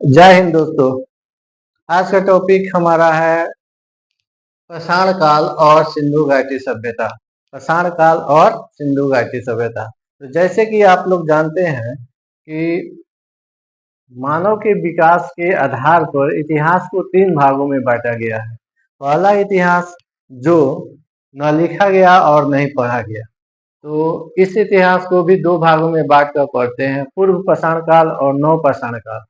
जय हिंद दोस्तों। आज का टॉपिक हमारा है पाषाण काल और सिंधु घाटी सभ्यता। पाषाण काल और सिंधु घाटी सभ्यता। तो जैसे कि आप लोग जानते हैं कि मानव के विकास के आधार पर इतिहास को 3 भागों में बांटा गया है। पहला इतिहास जो न लिखा गया और नहीं पढ़ा गया, तो इस इतिहास को भी 2 भागों में बांट कर पढ़ते हैं, पूर्व पाषाण काल और नव पाषाण काल।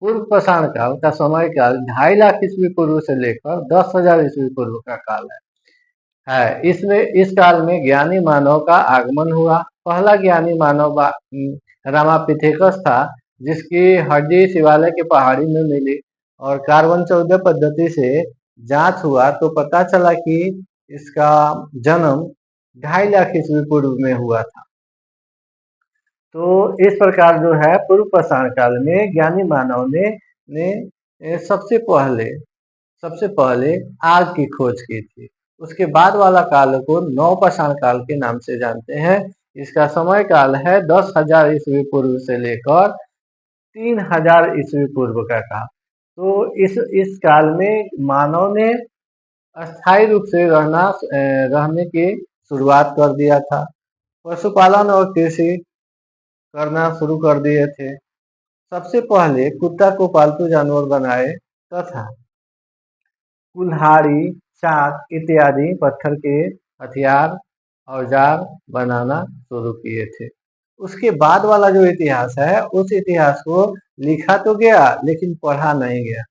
पूर्व पाषाण काल का समय काल 2.5 लाख ईस्वी पूर्व से लेकर 10,000 ईस्वी पूर्व का काल है। इसमें इस काल में ज्ञानी मानव का आगमन हुआ। पहला ज्ञानी मानव रामापिथेकस था, जिसकी हड्डी शिवालय की पहाड़ी में मिली और कार्बन 14 पद्धति से जांच हुआ तो पता चला कि इसका जन्म 2.5 लाख ईस्वी पूर्व में हुआ था। तो इस प्रकार जो है पूर्व पाषाण काल में ज्ञानी मानव ने सबसे पहले आग की खोज की थी। उसके बाद वाला काल को नव पाषाण काल के नाम से जानते हैं। इसका समय काल है 10,000 ईस्वी पूर्व से लेकर 3,000 ईस्वी पूर्व का काल। तो इस काल में मानव ने अस्थायी रूप से रहने की शुरुआत कर दिया था। पशुपालन और कृषि करना शुरू कर दिए थे। सबसे पहले कुत्ता को पालतू जानवर बनाए तथा कुल्हाड़ी, चाक इत्यादि पत्थर के हथियार औजार बनाना शुरू किए थे। उसके बाद वाला जो इतिहास है, उस इतिहास को लिखा तो गया लेकिन पढ़ा नहीं गया।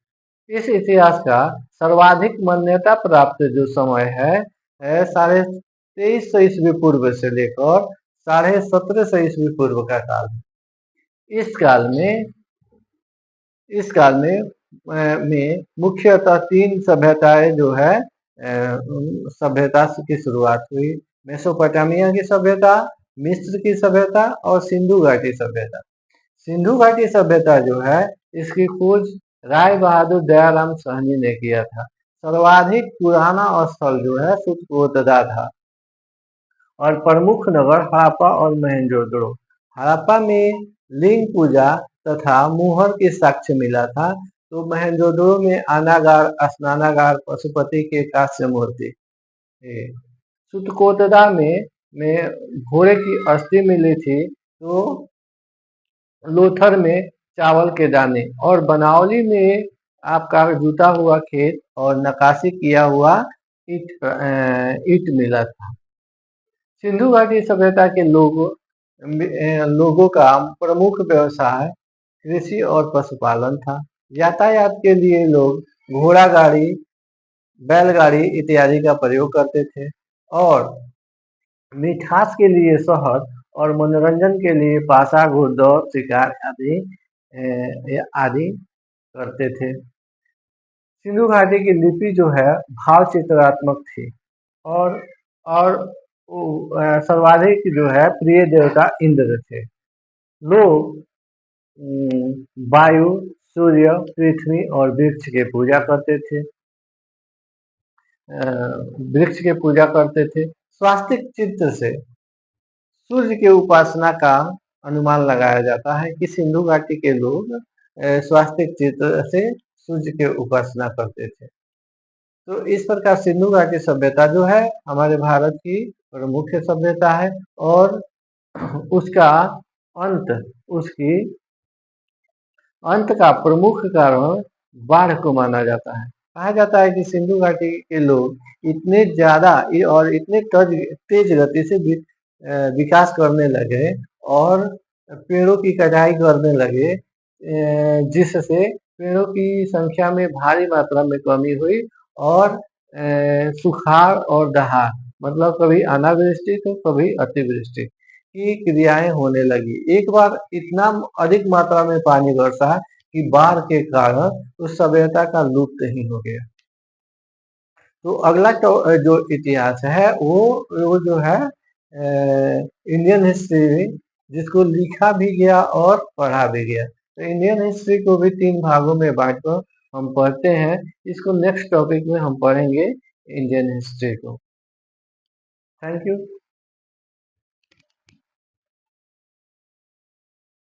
इस इतिहास का सर्वाधिक मान्यता प्राप्त जो समय है 2350 ईस्वी पूर्व से लेकर 1750 ईस्वी पूर्व का काल। इस काल में मुख्यतः 3 सभ्यताएं जो है सभ्यता की शुरुआत हुई। मेसोपोटामिया की सभ्यता, मिस्र की सभ्यता और सिंधु घाटी सभ्यता। सिंधु घाटी सभ्यता जो है, इसकी खोज राय बहादुर दयाराम साहनी ने किया था। सर्वाधिक पुराना स्थल जो है सुतकोतदा था और प्रमुख नगर हड़प्पा और मोहनजोदड़ो। हड़प्पा में लिंग पूजा तथा मुहर के साक्ष्य मिला था, तो मोहनजोदड़ो में अनागार, स्नानागार, पशुपति के कांस्य मूर्ति। सुतकोतदा में घोड़े की अस्थि मिली थी, तो लोथर में चावल के दाने और बनावली में आपका जुता हुआ खेत और नक्काशी किया हुआ ईट मिला था। सिंधु घाटी सभ्यता के लोगों का प्रमुख व्यवसाय कृषि और पशुपालन था। यातायात के लिए लोग घोड़ा गाड़ी, बैलगाड़ी इत्यादि का प्रयोग करते थे और मिठास के लिए शहद और मनोरंजन के लिए पासा, घुड़दौड़, शिकार आदि करते थे। सिंधु घाटी की लिपि जो है भाव चित्रात्मक थी और सर्वाधिक जो है प्रिय देवता इंद्र थे। लोग वायु, सूर्य, पृथ्वी और वृक्ष के पूजा करते थे। स्वास्तिक चित्र से सूर्य के उपासना का अनुमान लगाया जाता है कि सिंधु घाटी के लोग स्वास्तिक चित्र से सूर्य के उपासना करते थे। तो इस प्रकार सिंधु घाटी सभ्यता जो है हमारे भारत की प्रमुख सभ्यता है और उसका अंत का प्रमुख कारण बाढ़ को माना जाता है। कहा जाता है कि सिंधु घाटी के लोग इतने ज्यादा और इतने तेज गति से विकास करने लगे और पेड़ों की कटाई करने लगे, जिससे पेड़ों की संख्या में भारी मात्रा में कमी हुई और सुखाड़ और दहाड़, मतलब कभी अनावृष्टि तो कभी अतिवृष्टि की क्रियाएं होने लगी। एक बार इतना अधिक मात्रा में पानी बरसा कि बाढ़ के कारण उस सभ्यता का लुप्त ही हो गया। तो अगला जो इतिहास है वो जो है इंडियन हिस्ट्री, जिसको लिखा भी गया और पढ़ा भी गया। तो इंडियन हिस्ट्री को भी 3 भागों में बांटकर हम पढ़ते हैं। इसको नेक्स्ट टॉपिक में हम पढ़ेंगे इंडियन हिस्ट्री को। Thank you.